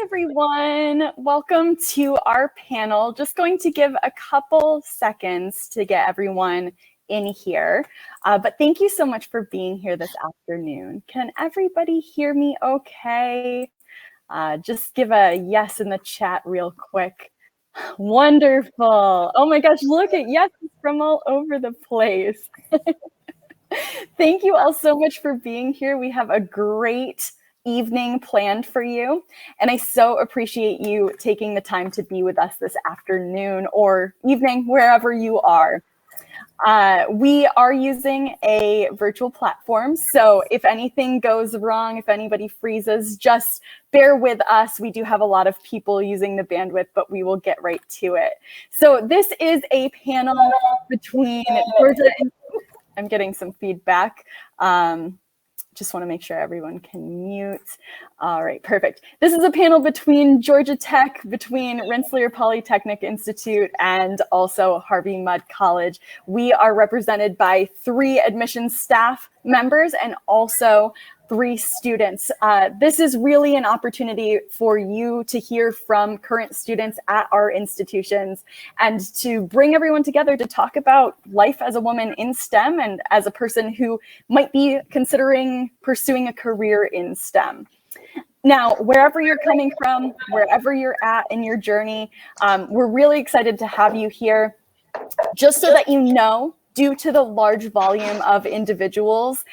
everyone. Welcome to our panel. Just going to give a couple seconds to get everyone in here. But thank you so much for being here this afternoon. Can everybody hear me okay? Just give a yes in the chat real quick. Wonderful. Oh my gosh, look at yeses from all over the place. Thank you all so much for being here. We have a great evening planned for you, and I so appreciate you taking the time to be with us this afternoon or evening, wherever you are. We are using a virtual platform, so if anything goes wrong, if anybody freezes, just bear with us. We do have a lot of people using the bandwidth, but we will get right to it. So this is a panel between Georgia and I'm getting some feedback. Just want to make sure everyone can mute. All right, perfect. This is a panel between Georgia Tech, between Rensselaer Polytechnic Institute, and also Harvey Mudd College. We are represented by 3 admissions staff members and also 3 students. This is really an opportunity for you to hear from current students at our institutions and to bring everyone together to talk about life as a woman in STEM and as a person who might be considering pursuing a career in STEM. Now, wherever you're coming from, wherever you're at in your journey, we're really excited to have you here. Just so that you know, due to the large volume of individuals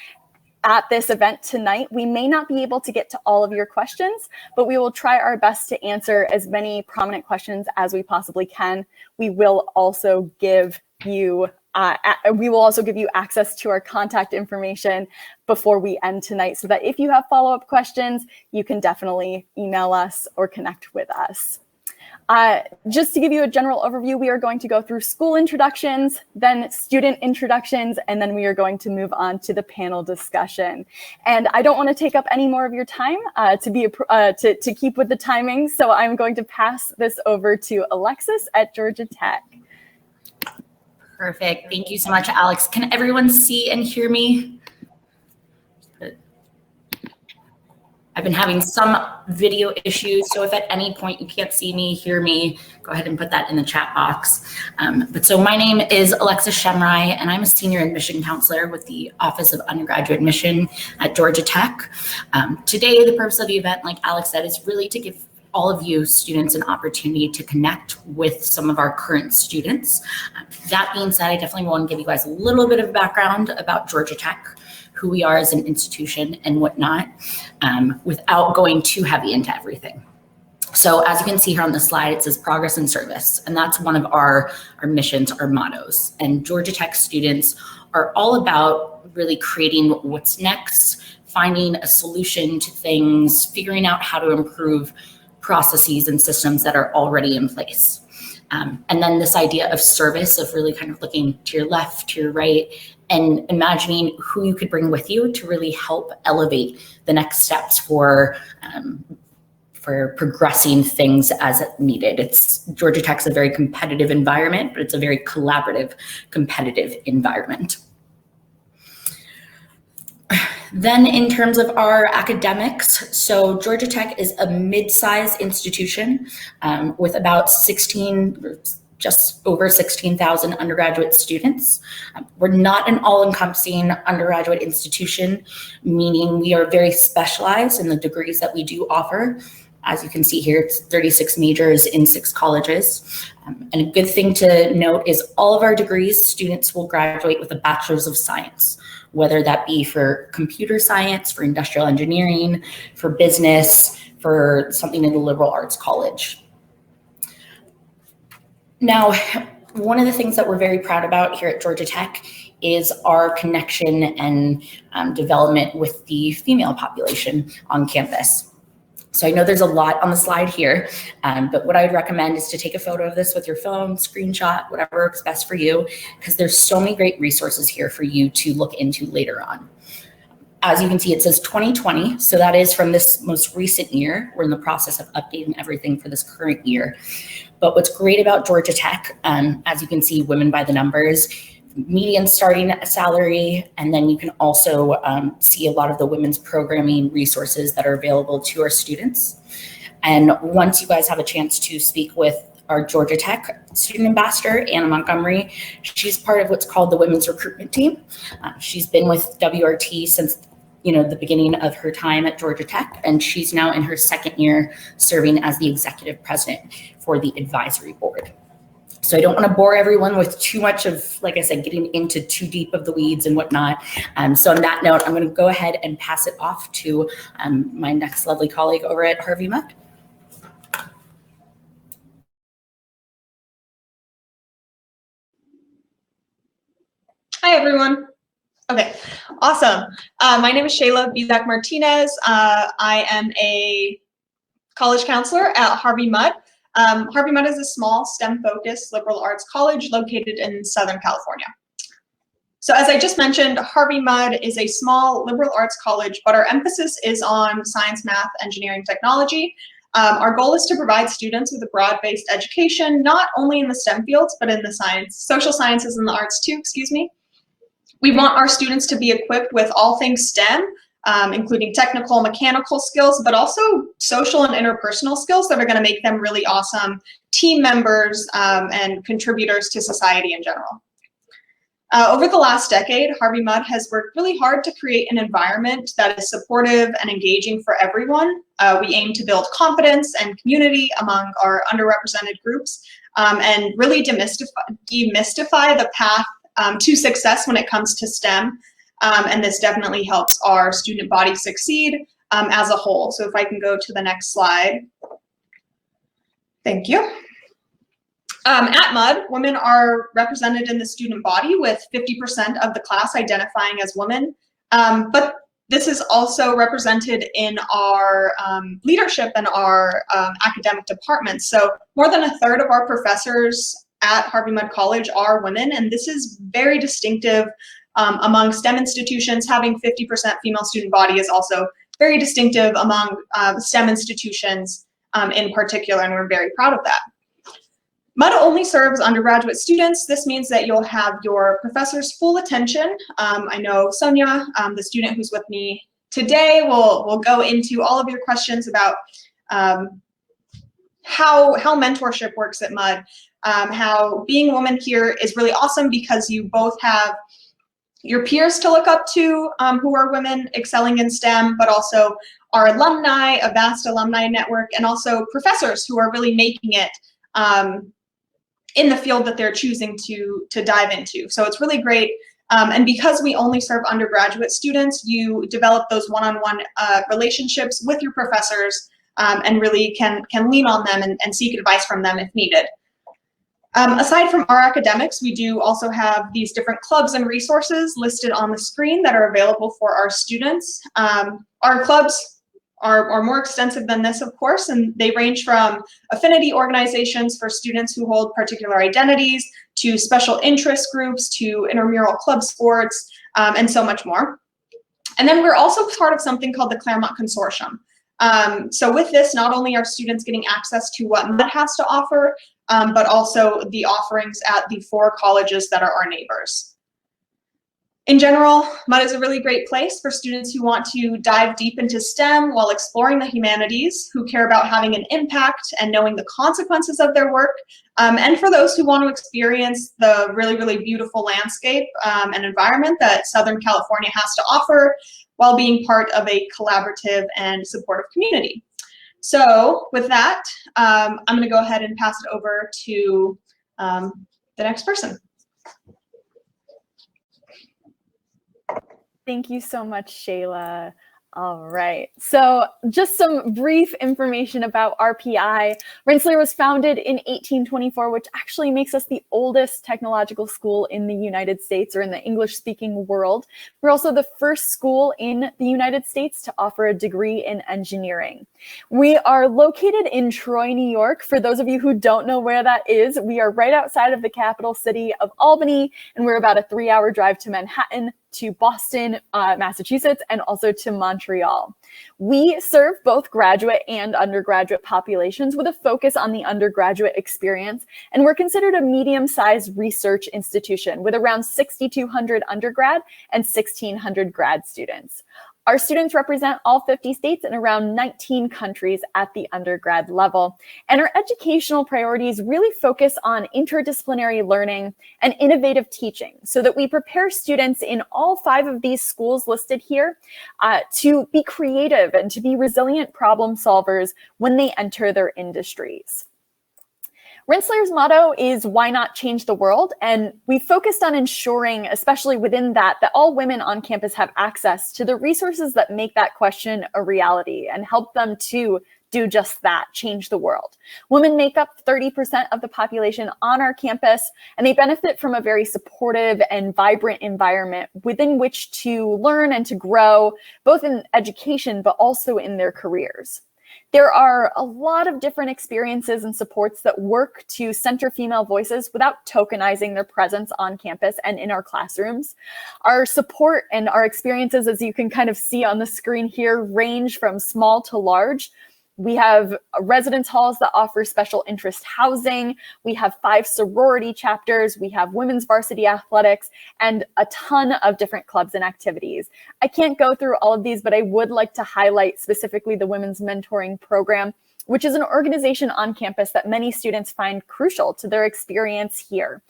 at this event tonight, we may not be able to get to all of your questions, but we will try our best to answer as many prominent questions as we possibly can. We will also give you access to our contact information before we end tonight, so that if you have follow-up questions, you can definitely email us or connect with us. Just to give you a general overview, we are going to go through school introductions, then student introductions, and then we are going to move on to the panel discussion. And I don't want to take up any more of your time to keep with the timing, so I'm going to pass this over to Alexis at Georgia Tech. Perfect. Thank you so much, Alex. Can everyone see and hear me? I've been having some video issues, so if at any point you can't see me, hear me, go ahead and put that in the chat box. So my name is Alexis Shemrai, and I'm a senior admission counselor with the Office of Undergraduate Admission at Georgia Tech. Today, the purpose of the event, like Alex said, is really to give all of you students an opportunity to connect with some of our current students. That being said, I definitely want to give you guys a little bit of background about Georgia Tech, who we are as an institution and whatnot, without going too heavy into everything. So as you can see here on the slide, it says progress and service, and that's one of our missions, our mottos. And Georgia Tech students are all about really creating what's next, finding a solution to things, figuring out how to improve processes and systems that are already in place. And then this idea of service, of really kind of looking to your left, to your right, and imagining who you could bring with you to really help elevate the next steps for progressing things as needed. Georgia Tech's a very competitive environment, but it's a very collaborative, competitive environment. Then in terms of our academics, so Georgia Tech is a mid-sized institution with about just over 16,000 undergraduate students. We're not an all-encompassing undergraduate institution, meaning we are very specialized in the degrees that we do offer. As you can see here, it's 36 majors in 6 colleges. And a good thing to note is all of our degrees, students will graduate with a Bachelor's of Science, whether that be for computer science, for industrial engineering, for business, for something in the liberal arts college. Now, one of the things that we're very proud about here at Georgia Tech is our connection and development with the female population on campus. So I know there's a lot on the slide here, but what I would recommend is to take a photo of this with your phone, screenshot, whatever works best for you, because there's so many great resources here for you to look into later on. As you can see, it says 2020, so that is from this most recent year. We're in the process of updating everything for this current year. But what's great about Georgia Tech, as you can see, women by the numbers, median starting salary, and then you can also see a lot of the women's programming resources that are available to our students. And once you guys have a chance to speak with our Georgia Tech student ambassador, Anna Montgomery, she's part of what's called the Women's Recruitment Team. She's been with WRT since the beginning of her time at Georgia Tech, and she's now in her second year serving as the executive president for the advisory board. So I don't want to bore everyone with too much of, like I said, getting into too deep of the weeds and whatnot. So on that note, I'm going to go ahead and pass it off to my next lovely colleague over at Harvey Mudd. Hi, everyone. Okay, awesome. My name is Shayla Bizak Martinez. I am a college counselor at Harvey Mudd. Harvey Mudd is a small STEM-focused liberal arts college located in Southern California. So as I just mentioned, Harvey Mudd is a small liberal arts college, but our emphasis is on science, math, engineering, technology. Our goal is to provide students with a broad-based education, not only in the STEM fields, but in the social sciences and the arts too, excuse me. We want our students to be equipped with all things STEM, including technical, mechanical skills, but also social and interpersonal skills that are going to make them really awesome team members and contributors to society in general. Over the last decade, Harvey Mudd has worked really hard to create an environment that is supportive and engaging for everyone. We aim to build confidence and community among our underrepresented groups and really demystify the path to success when it comes to STEM. And this definitely helps our student body succeed as a whole. So if I can go to the next slide. Thank you. At Mudd, women are represented in the student body with 50% of the class identifying as women. But this is also represented in our leadership and our academic departments. So more than a third of our professors at Harvey Mudd College are women, and this is very distinctive among STEM institutions. Having 50% female student body is also very distinctive among STEM institutions in particular, and we're very proud of that. Mudd only serves undergraduate students. This means that you'll have your professor's full attention. I know Sonia, the student who's with me today, will go into all of your questions about how mentorship works at Mudd, how being a woman here is really awesome because you both have your peers to look up to who are women excelling in STEM, but also our alumni, a vast alumni network, and also professors who are really making it in the field that they're choosing to dive into. So it's really great. And because we only serve undergraduate students, you develop those one-on-one relationships with your professors and really can lean on them and seek advice from them if needed. Aside from our academics, we do also have these different clubs and resources listed on the screen that are available for our students. Our clubs are more extensive than this, of course, and they range from affinity organizations for students who hold particular identities, to special interest groups, to intramural club sports, and so much more. And then we're also part of something called the Claremont Consortium. So with this, not only are students getting access to what Mudd has to offer, but also the offerings at the 4 colleges that are our neighbors. In general, Mudd is a really great place for students who want to dive deep into STEM while exploring the humanities, who care about having an impact and knowing the consequences of their work, and for those who want to experience the really, really beautiful landscape and environment that Southern California has to offer while being part of a collaborative and supportive community. So with that, I'm going to go ahead and pass it over to the next person. Thank you so much, Shayla. All right, so just some brief information about RPI. Rensselaer was founded in 1824, which actually makes us the oldest technological school in the United States, or in the English-speaking world. We're also the first school in the United States to offer a degree in engineering. We are located in Troy, New York. For those of you who don't know where that is, we are right outside of the capital city of Albany, and we're about a 3-hour drive to Manhattan, to Boston, Massachusetts, and also to Montreal. We serve both graduate and undergraduate populations with a focus on the undergraduate experience, and we're considered a medium-sized research institution with around 6,200 undergrad and 1,600 grad students. Our students represent all 50 states and around 19 countries at the undergrad level. And our educational priorities really focus on interdisciplinary learning and innovative teaching so that we prepare students in all 5 of these schools listed here to be creative and to be resilient problem solvers when they enter their industries. Rensselaer's motto is "Why not change the world?" And we focused on ensuring, especially within that all women on campus have access to the resources that make that question a reality and help them to do just that, change the world. Women make up 30% of the population on our campus, and they benefit from a very supportive and vibrant environment within which to learn and to grow, both in education, but also in their careers. There are a lot of different experiences and supports that work to center female voices without tokenizing their presence on campus and in our classrooms. Our support and our experiences, as you can kind of see on the screen here, range from small to large. We have residence halls that offer special interest housing. We have 5 sorority chapters. We have women's varsity athletics and a ton of different clubs and activities. I can't go through all of these, but I would like to highlight specifically the Women's Mentoring Program, which is an organization on campus that many students find crucial to their experience here.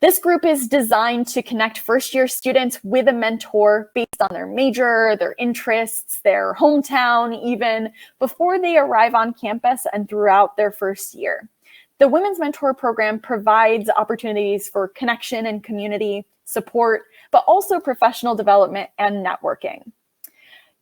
This group is designed to connect first-year students with a mentor based on their major, their interests, their hometown, even before they arrive on campus and throughout their first year. The Women's Mentor Program provides opportunities for connection and community support, but also professional development and networking.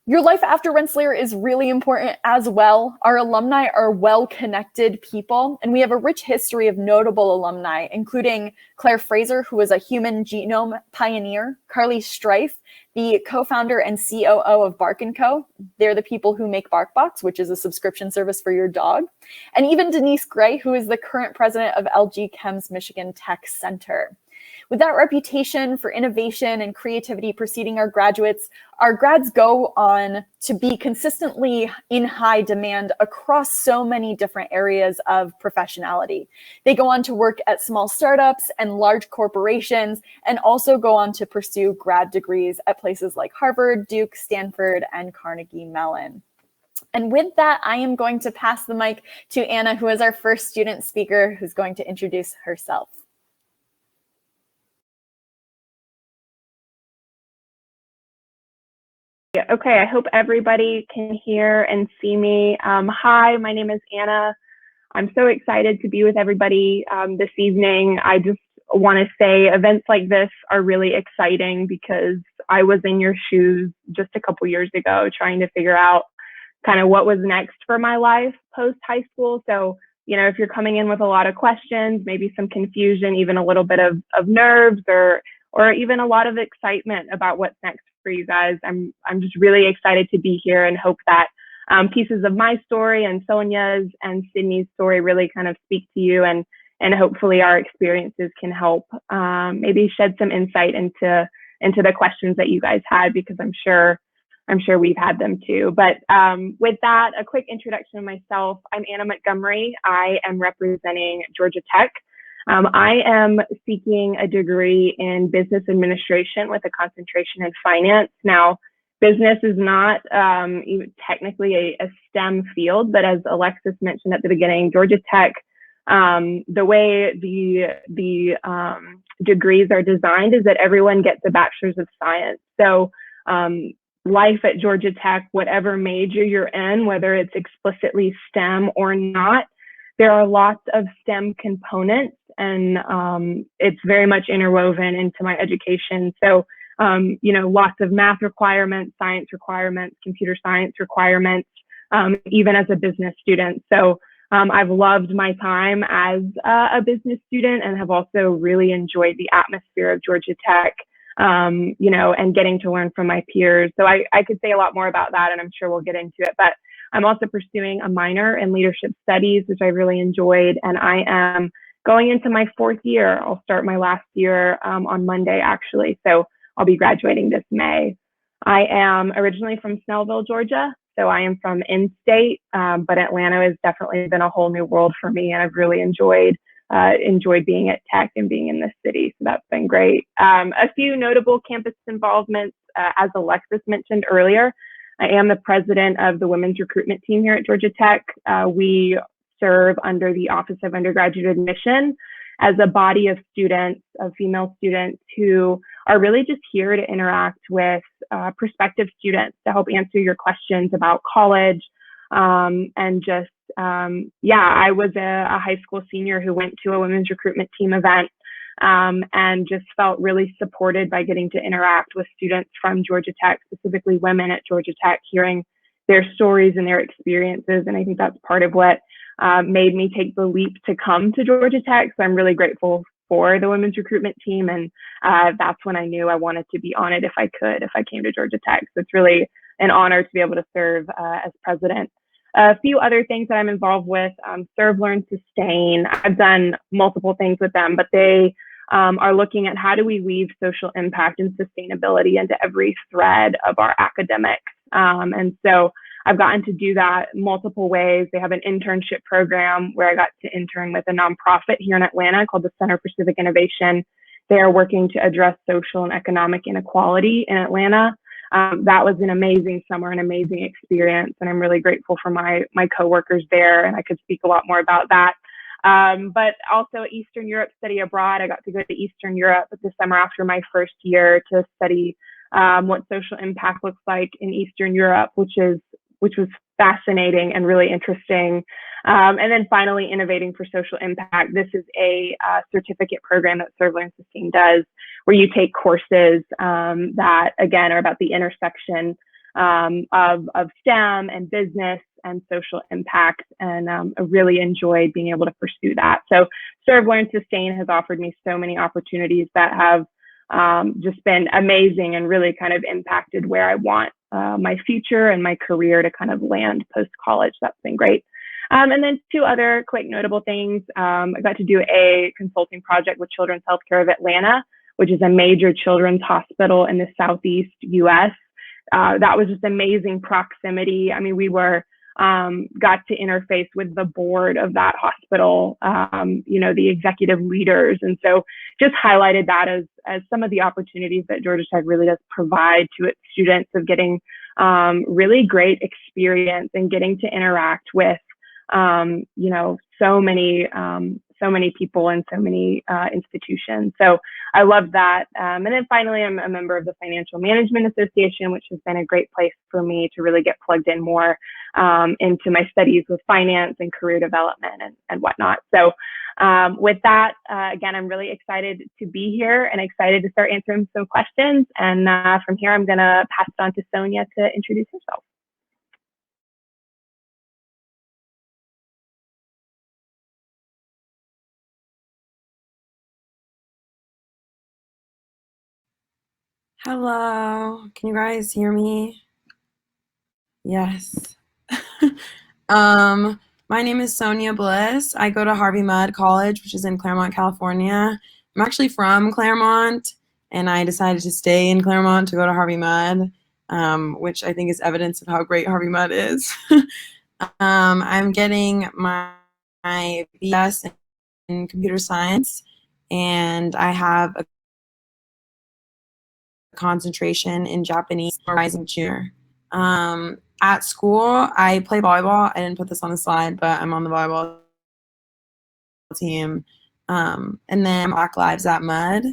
Your life after Rensselaer is really important as well. Our alumni are well-connected people, and we have a rich history of notable alumni, including Claire Fraser, who was a human genome pioneer, Carly Strife, the co-founder and COO of Bark & Co. They're the people who make BarkBox, which is a subscription service for your dog, and even Denise Gray, who is the current president of LG Chem's Michigan Tech Center. With that reputation for innovation and creativity preceding our graduates, our grads go on to be consistently in high demand across so many different areas of professionality. They go on to work at small startups and large corporations, and also go on to pursue grad degrees at places like Harvard, Duke, Stanford, and Carnegie Mellon. And with that, I am going to pass the mic to Anna, who is our first student speaker, who's going to introduce herself. Okay, I hope everybody can hear and see me. Hi, my name is Anna. I'm so excited to be with everybody this evening. I just want to say events like this are really exciting because I was in your shoes just a couple years ago trying to figure out kind of what was next for my life post high school. So, you know, if you're coming in with a lot of questions, maybe some confusion, even a little bit of nerves or even a lot of excitement about what's next for you guys, I'm just really excited to be here and hope that pieces of my story and Sonia's and Sydney's story really kind of speak to you, and hopefully our experiences can help maybe shed some insight into the questions that you guys had, because I'm sure we've had them too. But with that, a quick introduction of myself. I'm Anna Montgomery. I am representing Georgia Tech. I am seeking a degree in business administration with a concentration in finance. Now, business is not even technically a STEM field, but as Alexis mentioned at the beginning, Georgia Tech, the way the degrees are designed is that everyone gets a bachelor's of science. So life at Georgia Tech, whatever major you're in, whether it's explicitly STEM or not, there are lots of STEM components, and it's very much interwoven into my education. So, you know, lots of math requirements, science requirements, computer science requirements, even as a business student. So I've loved my time as a business student and have also really enjoyed the atmosphere of Georgia Tech, you know, and getting to learn from my peers. So I could say a lot more about that, and I'm sure we'll get into it. But I'm also pursuing a minor in leadership studies, which I really enjoyed, and I am going into my 4th year. I'll start my last year on Monday, actually, so I'll be graduating this May. I am originally from Snellville, Georgia, so I am from in-state, but Atlanta has definitely been a whole new world for me, and I've really enjoyed being at Tech and being in this city, so that's been great. A few notable campus involvements as Alexis mentioned earlier, I am the president of the women's recruitment team here at Georgia Tech. We serve under the Office of Undergraduate Admission as a body of students, of female students who are really just here to interact with prospective students to help answer your questions about college. And just, I was a high school senior who went to a women's recruitment team event and just felt really supported by getting to interact with students from Georgia Tech, specifically women at Georgia Tech, hearing their stories and their experiences. And I think that's part of what made me take the leap to come to Georgia Tech. So I'm really grateful for the women's recruitment team. And that's when I knew I wanted to be on it if I came to Georgia Tech. So it's really an honor to be able to serve as president. A few other things that I'm involved with, Serve, Learn, Sustain. I've done multiple things with them, but they are looking at how do we weave social impact and sustainability into every thread of our academics. And so I've gotten to do that multiple ways. They have an internship program where I got to intern with a nonprofit here in Atlanta called the Center for Civic Innovation. They are working to address social and economic inequality in Atlanta. That was an amazing summer, an amazing experience, and I'm really grateful for my coworkers there, and I could speak a lot more about that. But also Eastern Europe study abroad. I got to go to Eastern Europe this summer after my first year to study what social impact looks like in Eastern Europe, which was fascinating and really interesting. And then finally, Innovating for Social Impact. This is a certificate program that Serve, Learn, Sustain does, where you take courses that, again, are about the intersection of STEM and business and social impact. And I really enjoyed being able to pursue that. So Serve, Learn, Sustain has offered me so many opportunities that have just been amazing and really kind of impacted where I want my future and my career to kind of land post-college. That's been great. And then two other quick notable things. I got to do a consulting project with Children's Healthcare of Atlanta, which is a major children's hospital in the Southeast US. That was just amazing proximity. I mean, we got to interface with the board of that hospital, the executive leaders. And so just highlighted that as some of the opportunities that Georgia Tech really does provide to its students of getting really great experience and getting to interact with, so many people and so many institutions. So I love that. And then finally, I'm a member of the Financial Management Association, which has been a great place for me to really get plugged in more into my studies with finance and career development and whatnot. So with that, again, I'm really excited to be here and excited to start answering some questions. And from here, I'm going to pass it on to Sonia to introduce herself. Hello, can you guys hear me? Yes. My name is Sonia Bliss. I go to Harvey Mudd College, which is in Claremont, California. I'm actually from Claremont, and I decided to stay in Claremont to go to Harvey Mudd, which I think is evidence of how great Harvey Mudd is. I'm getting my BS in computer science, and I have a concentration in Japanese rising junior. At school, I play volleyball. I didn't put this on the slide, but I'm on the volleyball team. And then Black Lives at Mudd.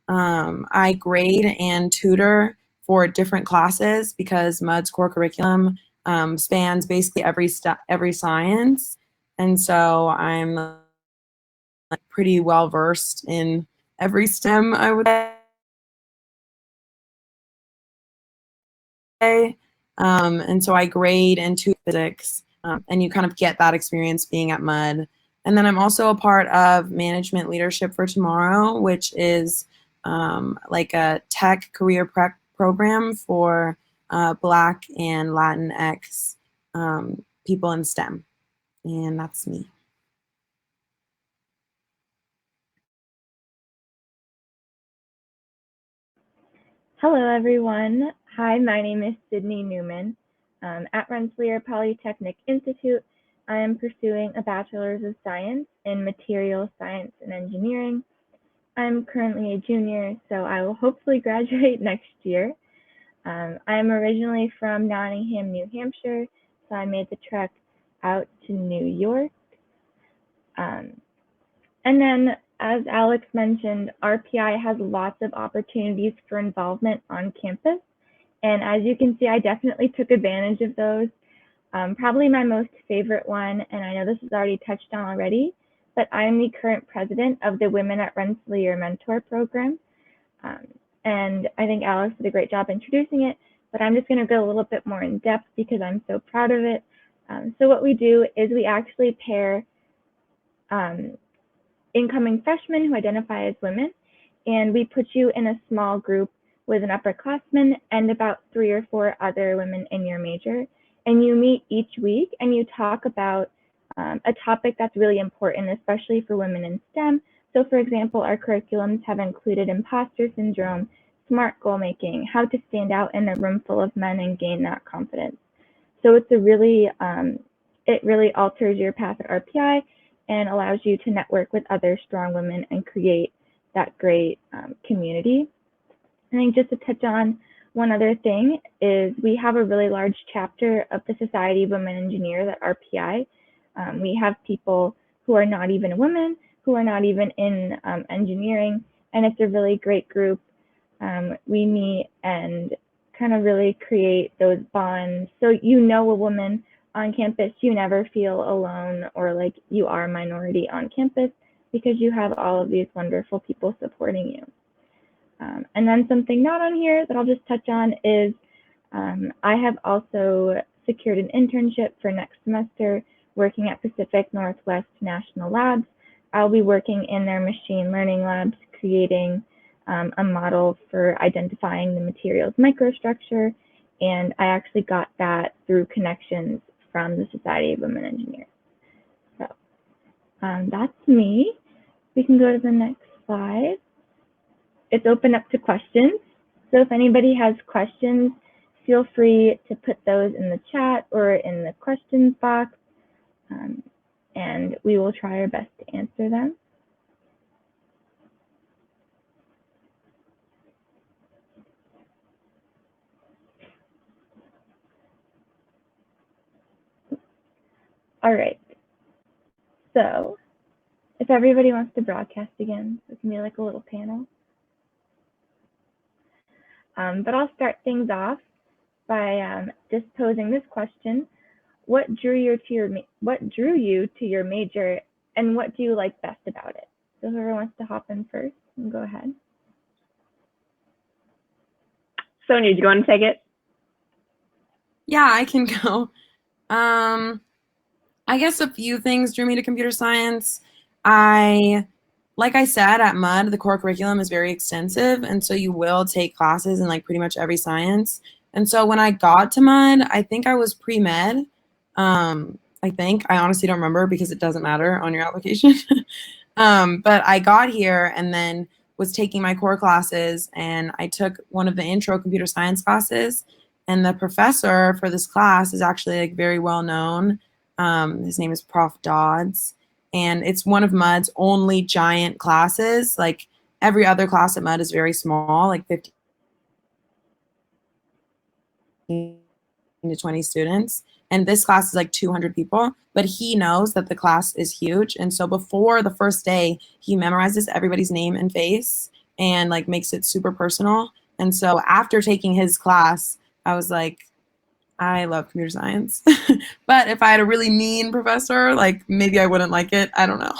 I grade and tutor for different classes because Mudd's core curriculum spans basically every science. And so I'm pretty well versed in every STEM, I would say. And so I grade and tutor physics, and you kind of get that experience being at Mudd. And then I'm also a part of Management Leadership for Tomorrow, which is like a tech career prep program for Black and Latinx people in STEM. And that's me. Hello, everyone. Hi, my name is Sydney Newman. At Rensselaer Polytechnic Institute, I am pursuing a Bachelor's of Science in Material Science and Engineering. I'm currently a junior, so I will hopefully graduate next year. I'm originally from Nottingham, New Hampshire, so I made the trek out to New York. And then, as Alex mentioned, RPI has lots of opportunities for involvement on campus. And as you can see, I definitely took advantage of those. Probably my most favorite one, and I know this is already touched on already, but I'm the current president of the Women at Rensselaer Mentor Program. And I think Alex did a great job introducing it, but I'm just going to go a little bit more in depth because I'm so proud of it. So what we do is we actually pair incoming freshmen who identify as women, and we put you in a small group with an upperclassman and about 3 or 4 other women in your major. And you meet each week and you talk about a topic that's really important, especially for women in STEM. So for example, our curriculums have included imposter syndrome, smart goal making, how to stand out in a room full of men and gain that confidence. So it's a really, it really alters your path at RPI and allows you to network with other strong women and create that great community. I think just to touch on one other thing is we have a really large chapter of the Society of Women Engineers at RPI. We have people who are not even women, who are not even in engineering, and it's a really great group. We meet and kind of really create those bonds. So you know a woman on campus, you never feel alone or like you are a minority on campus because you have all of these wonderful people supporting you. And then something not on here that I'll just touch on is I have also secured an internship for next semester working at Pacific Northwest National Labs. I'll be working in their machine learning labs, creating a model for identifying the materials microstructure. And I actually got that through connections from the Society of Women Engineers. So that's me. We can go to the next slide. It's open up to questions. So if anybody has questions, feel free to put those in the chat or in the questions box, and we will try our best to answer them. All right. So if everybody wants to broadcast again, it can be like a little panel. But I'll start things off by just posing this question: what drew you to your major, and what do you like best about it? So whoever wants to hop in first, go ahead. Sonia, do you want to take it? Yeah, I can go. I guess a few things drew me to computer science. Like I said, at Mudd, the core curriculum is very extensive, and so you will take classes in like pretty much every science. And so when I got to Mudd, I think I was pre-med. I honestly don't remember because it doesn't matter on your application. But I got here and then was taking my core classes, and I took one of the intro computer science classes, and the professor for this class is actually like very well known. His name is Prof. Dodds. And it's one of Mudd's only giant classes. Like every other class at Mudd is very small, like 15 to 20 students. And this class is like 200 people, but he knows that the class is huge. And so before the first day, he memorizes everybody's name and face and like makes it super personal. And so after taking his class, I was like, I love computer science. But if I had a really mean professor, like maybe I wouldn't like it. I don't know.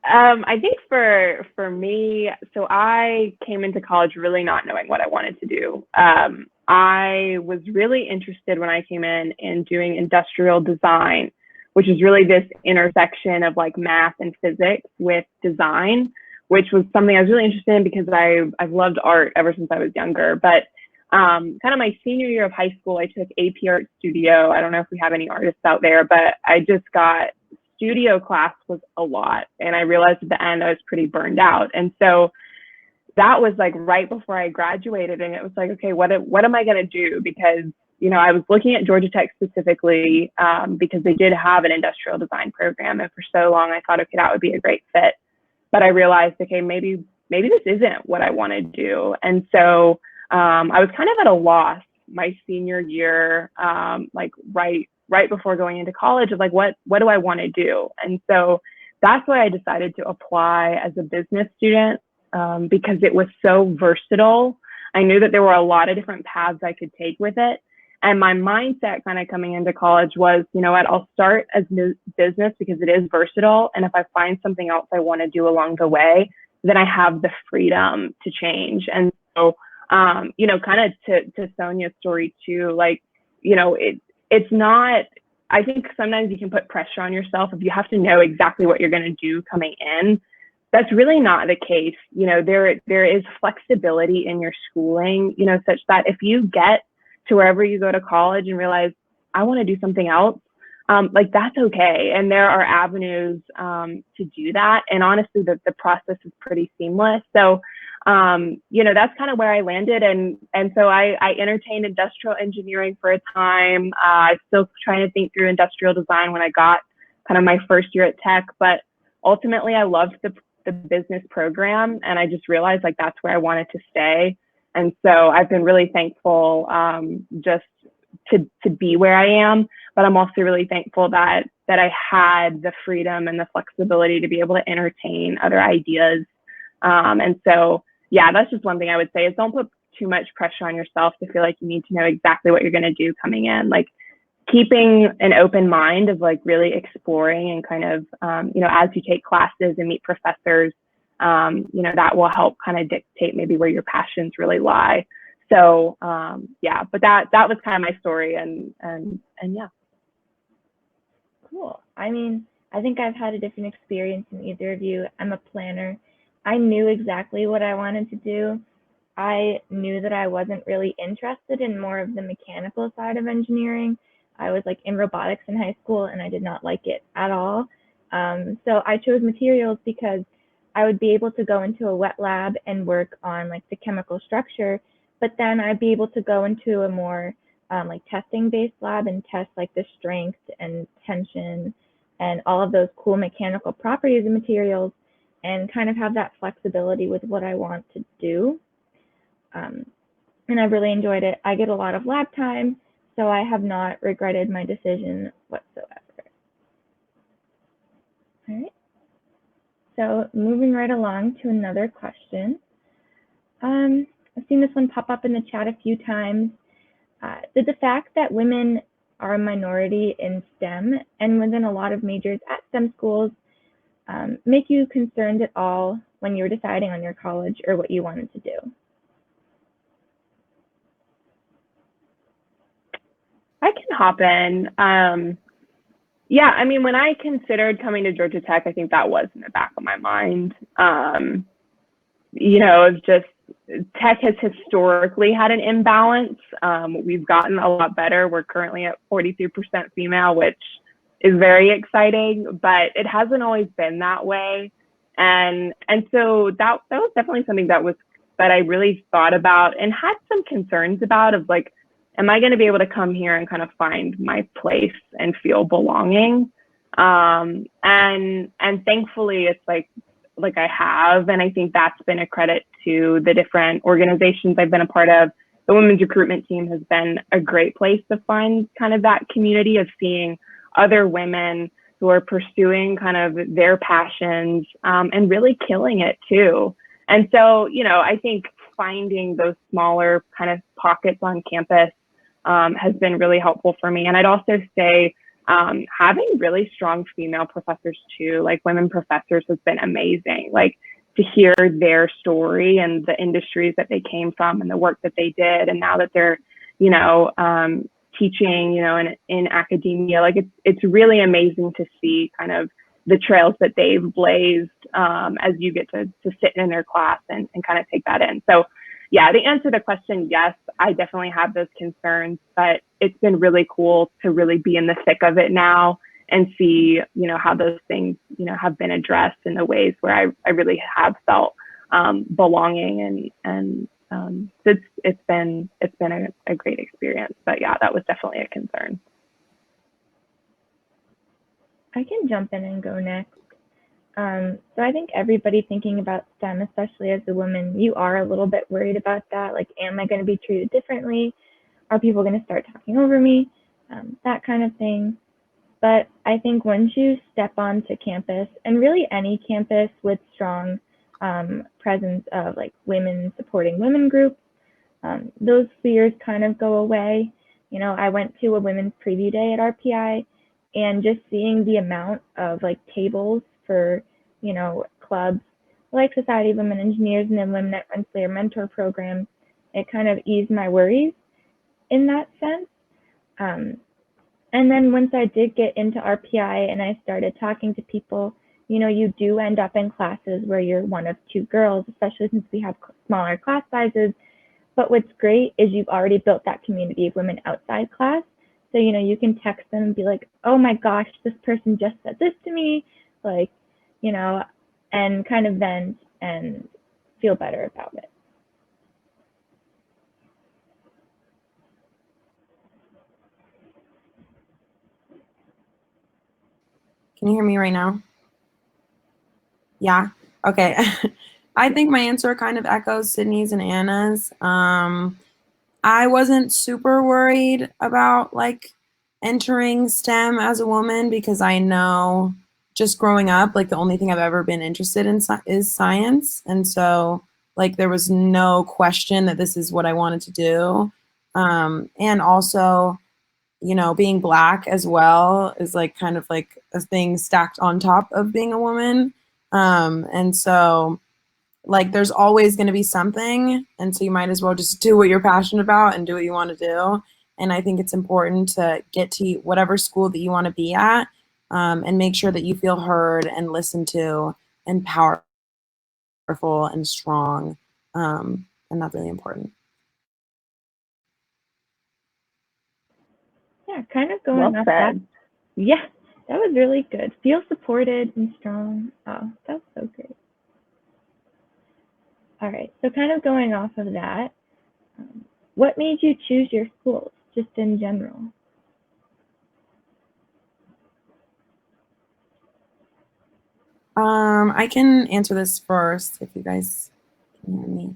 I think for me, so I came into college really not knowing what I wanted to do. I was really interested when I came in doing industrial design, which is really this intersection of like math and physics with design, which was something I was really interested in because I've loved art ever since I was younger. But kind of my senior year of high school, I took AP Art Studio. I don't know if we have any artists out there, but I just got studio class was a lot. And I realized at the end I was pretty burned out. And so that was like right before I graduated. And it was like, okay, what am I going to do? Because, you know, I was looking at Georgia Tech specifically because they did have an industrial design program. And for so long, I thought, okay, that would be a great fit. But I realized, okay, maybe maybe this isn't what I want to do. And so I was kind of at a loss my senior year, like right before going into college, of like, what do I want to do? And so that's why I decided to apply as a business student, because it was so versatile. I knew that there were a lot of different paths I could take with it. And my mindset kind of coming into college was, you know what, I'll start as business because it is versatile. And if I find something else I want to do along the way, then I have the freedom to change. And so, you know, kind of to Sonia's story too, like, you know, it's not, I think sometimes you can put pressure on yourself if you have to know exactly what you're going to do coming in. That's really not the case. You know, there is flexibility in your schooling, you know, such that if you get to wherever you go to college and realize, I want to do something else, like that's okay. And there are avenues to do that. And honestly, the process is pretty seamless. So, you know, that's kind of where I landed. And so I entertained industrial engineering for a time. I was still trying to think through industrial design when I got kind of my first year at Tech, but ultimately I loved the business program. And I just realized like that's where I wanted to stay. And so I've been really thankful just to be where I am, but I'm also really thankful that I had the freedom and the flexibility to be able to entertain other ideas. And so, yeah, that's just one thing I would say is don't put too much pressure on yourself to feel like you need to know exactly what you're going to do coming in. Like keeping an open mind of like really exploring and kind of, you know, as you take classes and meet professors, you know, that will help kind of dictate maybe where your passions really lie. So, yeah, but that was kind of my story and yeah. Cool. I mean, I think I've had a different experience than either of you. I'm a planner. I knew exactly what I wanted to do. I knew that I wasn't really interested in more of the mechanical side of engineering. I was like in robotics in high school and I did not like it at all. So I chose materials because I would be able to go into a wet lab and work on like the chemical structure, but then I'd be able to go into a more like testing based lab and test like the strength and tension and all of those cool mechanical properties of materials and kind of have that flexibility with what I want to do. And I've really enjoyed it. I get a lot of lab time, so I have not regretted my decision whatsoever. All right. So moving right along to another question. I've seen this one pop up in the chat a few times. Did the fact that women are a minority in STEM and within a lot of majors at STEM schools make you concerned at all when you were deciding on your college or what you wanted to do? I can hop in. Yeah, I mean, when I considered coming to Georgia Tech, I think that was in the back of my mind. You know, it's just Tech has historically had an imbalance. We've gotten a lot better. We're currently at 43% female, which is very exciting, but it hasn't always been that way. And so that was definitely something that I really thought about and had some concerns about of like, am I going to be able to come here and kind of find my place and feel belonging? And thankfully it's like I have, and I think that's been a credit to the different organizations I've been a part of. The women's recruitment team has been a great place to find kind of that community of seeing other women who are pursuing kind of their passions and really killing it too. And so, you know, I think finding those smaller kind of pockets on campus has been really helpful for me. And I'd also say having really strong female professors too, like women professors, has been amazing. Like to hear their story and the industries that they came from and the work that they did, and now that they're, you know, teaching, you know, in academia, like it's really amazing to see kind of the trails that they've blazed as you get to sit in their class and kind of take that in. So yeah, the answer to the question, yes, I definitely have those concerns, but it's been really cool to really be in the thick of it now and see, you know, how those things, you know, have been addressed in the ways where I really have felt belonging and so it's been a great experience. But yeah, that was definitely a concern. I can jump in and go next. So I think everybody thinking about STEM, especially as a woman, you are a little bit worried about that. Like, am I going to be treated differently? Are people going to start talking over me? That kind of thing. But I think once you step onto campus, and really any campus with strong presence of like women supporting women groups, those fears kind of go away. You know, I went to a women's preview day at RPI, and just seeing the amount of like tables for, you know, clubs like Society of Women Engineers and then Women at Rensselaer Mentor Program, it kind of eased my worries in that sense. And then once I did get into RPI and I started talking to people, you know, you do end up in classes where you're one of two girls, especially since we have smaller class sizes. But what's great is you've already built that community of women outside class. So, you know, you can text them and be like, oh my gosh, this person just said this to me, like, you know, and kind of vent and feel better about it. Can you hear me right now? Yeah. Okay. I think my answer kind of echoes Sydney's and Anna's. I wasn't super worried about like entering STEM as a woman because I know just growing up, like the only thing I've ever been interested in is science. And so like there was no question that this is what I wanted to do. And also, you know, being Black as well is like kind of like a thing stacked on top of being a woman. And so like there's always going to be something, and so you might as well just do what you're passionate about and do what you want to do. And I think it's important to get to whatever school that you want to be at, and make sure that you feel heard and listened to and powerful and strong, and that's really important. Yeah, kind of going off that. Yeah, that was really good. Feel supported and strong. Oh, that was so great. All right, so kind of going off of that, what made you choose your schools, just in general? I can answer this first if you guys can hear me.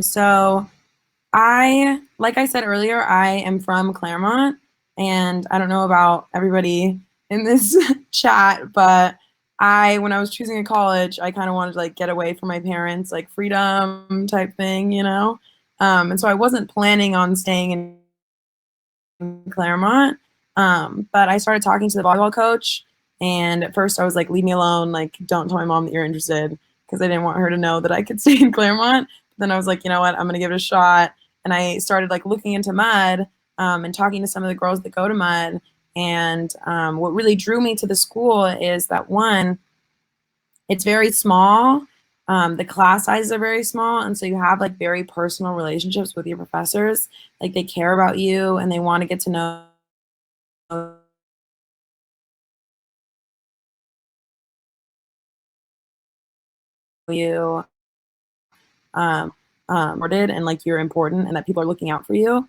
So like I said earlier, I am from Claremont, and I don't know about everybody in this chat, but when I was choosing a college, I kind of wanted to like get away from my parents, like freedom type thing, you know? And so I wasn't planning on staying in Claremont, but I started talking to the volleyball coach, and at first I was like, leave me alone, like don't tell my mom that you're interested, because I didn't want her to know that I could stay in Claremont. But then I was like, you know what, I'm gonna give it a shot. And I started like looking into Mudd, and talking to some of the girls that go to Mudd. And what really drew me to the school is that one, it's very small. The class sizes are very small, and so you have like very personal relationships with your professors. Like they care about you and they want to get to know you, and like you're important and that people are looking out for you.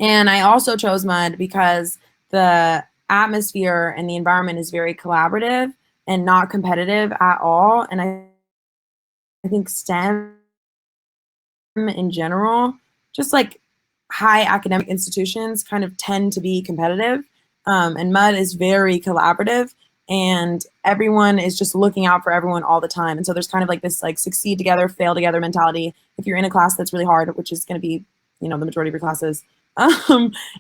And I also chose Mudd because the atmosphere and the environment is very collaborative and not competitive at all. And I think STEM in general, just like high academic institutions kind of tend to be competitive. And Mudd is very collaborative, and everyone is just looking out for everyone all the time. And so there's kind of like this like succeed together, fail together mentality. If you're in a class that's really hard, which is going to be, you know, the majority of your classes,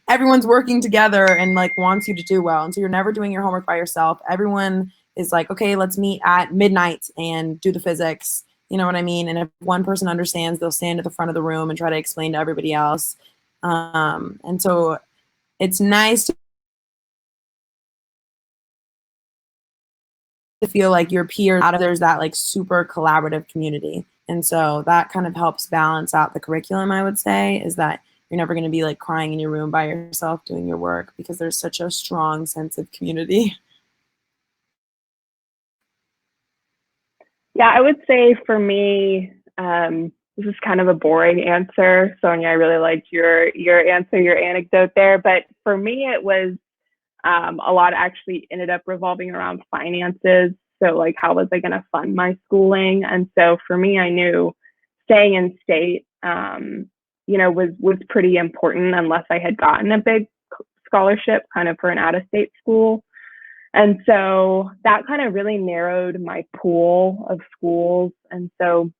everyone's working together and like wants you to do well. And so you're never doing your homework by yourself. Everyone is like, okay, let's meet at midnight and do the physics. You know what I mean? And if one person understands, they'll stand at the front of the room and try to explain to everybody else. And so it's nice to feel like your peers, there's that like super collaborative community. And so that kind of helps balance out the curriculum, I would say, is that you're never going to be like crying in your room by yourself doing your work, because there's such a strong sense of community. Yeah, I would say for me, this is kind of a boring answer. Sonia, I really liked your answer, your anecdote there. But for me, it was A lot actually ended up revolving around finances. So like, how was I going to fund my schooling? And so for me, I knew staying in state, was pretty important unless I had gotten a big scholarship kind of for an out-of-state school. And so that kind of really narrowed my pool of schools. And so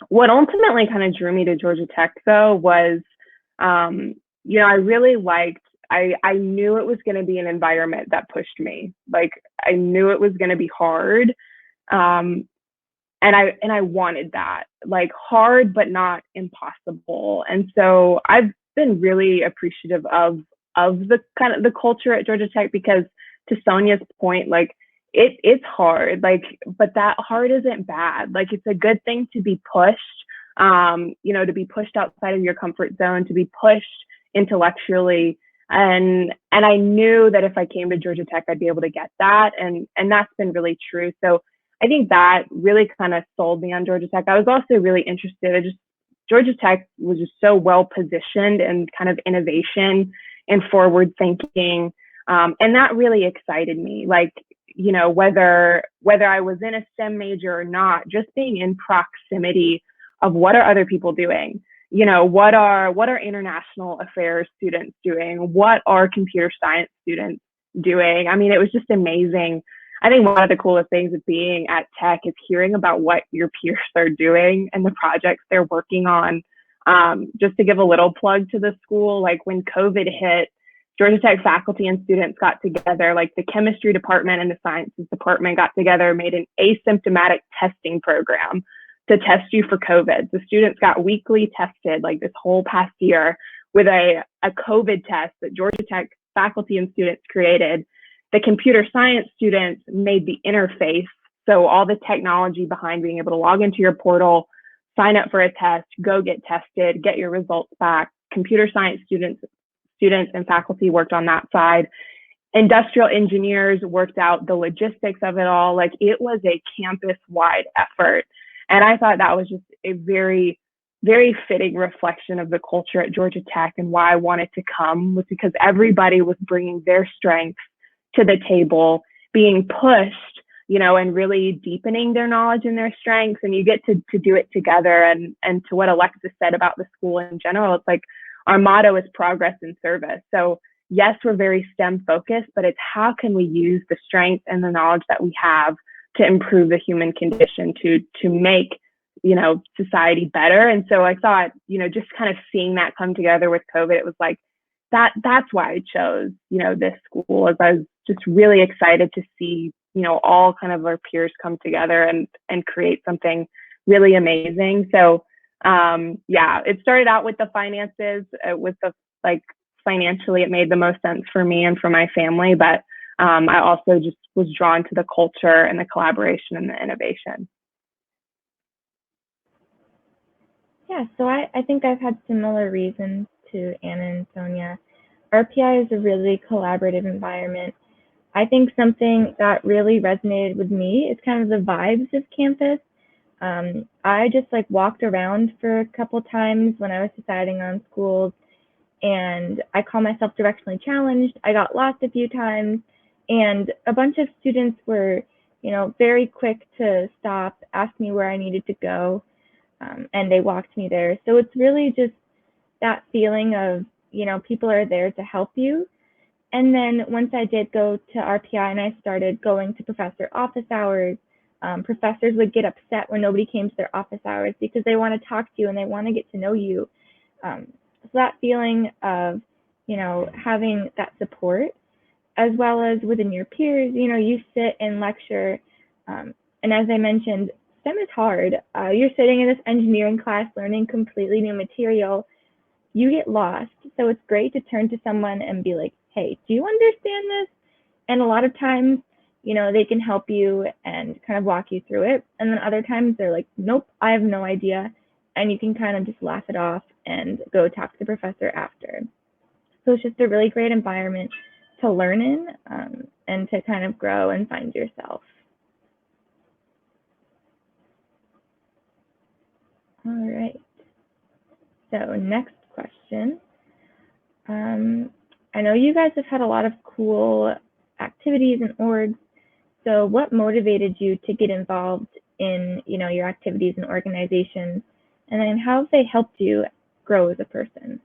what ultimately kind of drew me to Georgia Tech, though, was, I really liked, I knew it was going to be an environment that pushed me. Like, I knew it was going to be hard. And I wanted that, like, hard, but not impossible. And so I've been really appreciative of the kind of the culture at Georgia Tech, because to Sonia's point, like, it's hard, like, but that hard isn't bad. Like, it's a good thing to be pushed, to be pushed outside of your comfort zone, to be pushed intellectually. And I knew that if I came to Georgia Tech, I'd be able to get that. And that's been really true. So I think that really kind of sold me on Georgia Tech. I was also really interested. Georgia Tech was just so well positioned and kind of innovation and forward thinking. And that really excited me. Like, whether I was in a STEM major or not, just being in proximity of what are other people doing, what are international affairs students doing, what are computer science students doing. I mean, it was just amazing. I think one of the coolest things of being at Tech is hearing about what your peers are doing and the projects they're working on. Just to give a little plug to the school, like when COVID hit, Georgia Tech faculty and students got together, like the chemistry department and the sciences department got together, made an asymptomatic testing program to test you for COVID. The students got weekly tested, like this whole past year, with a COVID test that Georgia Tech faculty and students created. The computer science students made the interface, so all the technology behind being able to log into your portal, sign up for a test, go get tested, get your results back. Computer science students and faculty worked on that side. Industrial engineers worked out the logistics of it all. Like, it was a campus-wide effort. And I thought that was just a very, very fitting reflection of the culture at Georgia Tech, and why I wanted to come was because everybody was bringing their strengths to the table, being pushed, and really deepening their knowledge and their strengths. And you get to do it together. And to what Alexis said about the school in general, it's like, our motto is progress and service. So yes, we're very STEM focused, but it's how can we use the strength and the knowledge that we have to improve the human condition, to make, society better. And so I thought, just kind of seeing that come together with COVID, it was like, that's why I chose, this school, as I was just really excited to see, all kind of our peers come together and create something really amazing. So it started out with the finances, financially, it made the most sense for me and for my family, but I also just was drawn to the culture and the collaboration and the innovation. Yeah, so I think I've had similar reasons to Anna and Sonia. RPI is a really collaborative environment. I think something that really resonated with me is kind of the vibes of campus. I just walked around for a couple times when I was deciding on schools, and I call myself directionally challenged. I got lost a few times, and a bunch of students were, very quick to stop, ask me where I needed to go, and they walked me there. So it's really just that feeling of, people are there to help you. And then once I did go to RPI and I started going to professor office hours, professors would get upset when nobody came to their office hours because they want to talk to you and they want to get to know you. So that feeling of, having that support, as well as within your peers, you sit and lecture. And as I mentioned, STEM is hard. You're sitting in this engineering class learning completely new material. You get lost. So it's great to turn to someone and be like, hey, do you understand this? And a lot of times, they can help you and kind of walk you through it. And then other times they're like, nope, I have no idea. And you can kind of just laugh it off and go talk to the professor after. So it's just a really great environment to learn in and to kind of grow and find yourself. All right. So next question. I know you guys have had a lot of cool activities and orgs. So what motivated you to get involved in, your activities and organizations? And then how have they helped you grow as a person?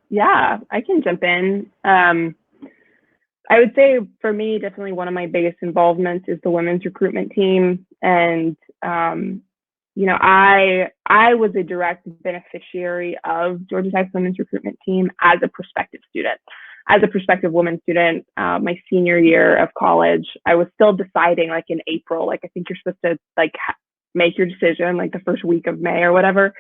Yeah, I can jump in. I would say for me, definitely one of my biggest involvements is the women's recruitment team. And, I was a direct beneficiary of Georgia Tech's women's recruitment team as a prospective student. As a prospective woman student, my senior year of college, I was still deciding like in April, like I think you're supposed to like make your decision like the first week of May or whatever.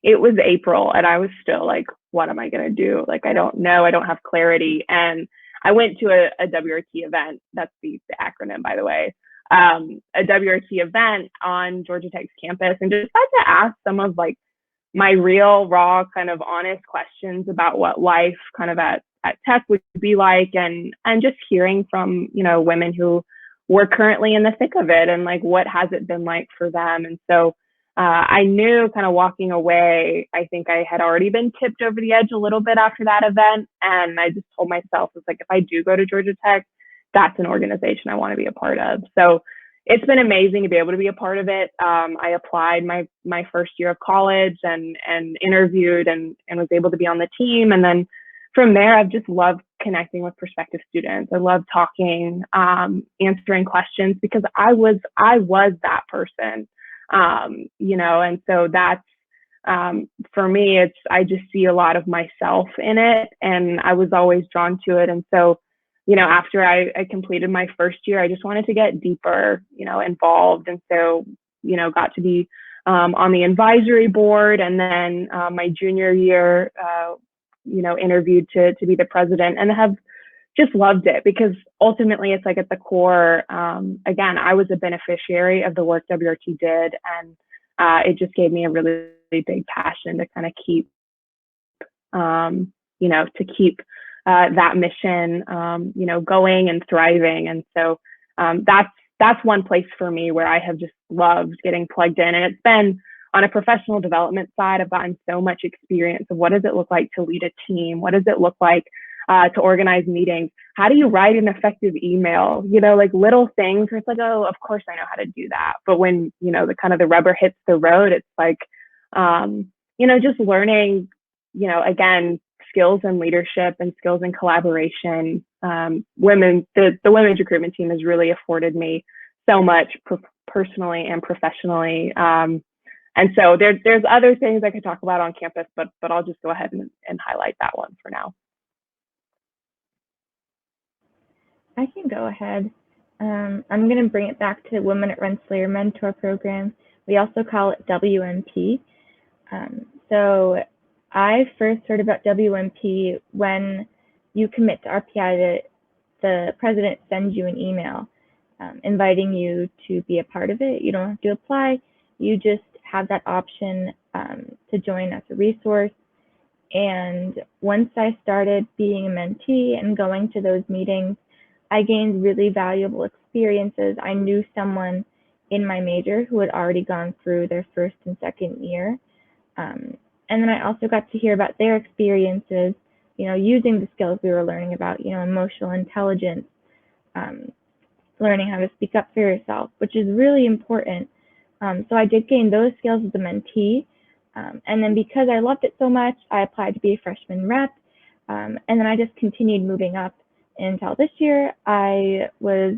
It was April and I was still like, what am I going to do? Like, I don't know. I don't have clarity. And I went to a WRT event. That's the acronym, by the way. A WRT event on Georgia Tech's campus, and just had to ask some of like my real, raw, kind of honest questions about what life kind of at Tech would be like, and just hearing from, women who were currently in the thick of it and like, what has it been like for them? And so I knew kind of walking away, I think I had already been tipped over the edge a little bit after that event. And I just told myself, it's like, if I do go to Georgia Tech, that's an organization I want to be a part of. So it's been amazing to be able to be a part of it. I applied my first year of college and interviewed and was able to be on the team. And then from there, I've just loved connecting with prospective students. I love talking, answering questions, because I was that person, and so that's, for me, I just see a lot of myself in it, and I was always drawn to it. And so, after I completed my first year, I just wanted to get deeper, involved. And so, got to be on the advisory board. And then my junior year, interviewed to be the president, and have just loved it, because ultimately it's like at the core, again, I was a beneficiary of the work WRT did. And it just gave me a really, really big passion to kind of keep, that mission, going and thriving. And so that's one place for me where I have just loved getting plugged in. And it's been on a professional development side, I've gotten so much experience of what does it look like to lead a team? What does it look like to organize meetings? How do you write an effective email? Like little things where it's like, oh, of course I know how to do that. But when, the kind of the rubber hits the road, it's like, just learning, again, skills in leadership and skills in collaboration. The women's recruitment team has really afforded me so much personally and professionally. And so there's other things I could talk about on campus, but I'll just go ahead and highlight that one for now. I can go ahead. I'm going to bring it back to Women at Rensselaer Mentor Program. We also call it WMP. So I first heard about WMP when you commit to RPI, the president sends you an email inviting you to be a part of it. You don't have to apply. You just have that option to join as a resource. And once I started being a mentee and going to those meetings, I gained really valuable experiences. I knew someone in my major who had already gone through their first and second year. And then I also got to hear about their experiences, using the skills we were learning about, emotional intelligence, learning how to speak up for yourself, which is really important. So I did gain those skills as a mentee. And then because I loved it so much, I applied to be a freshman rep. And then I just continued moving up until this year. I was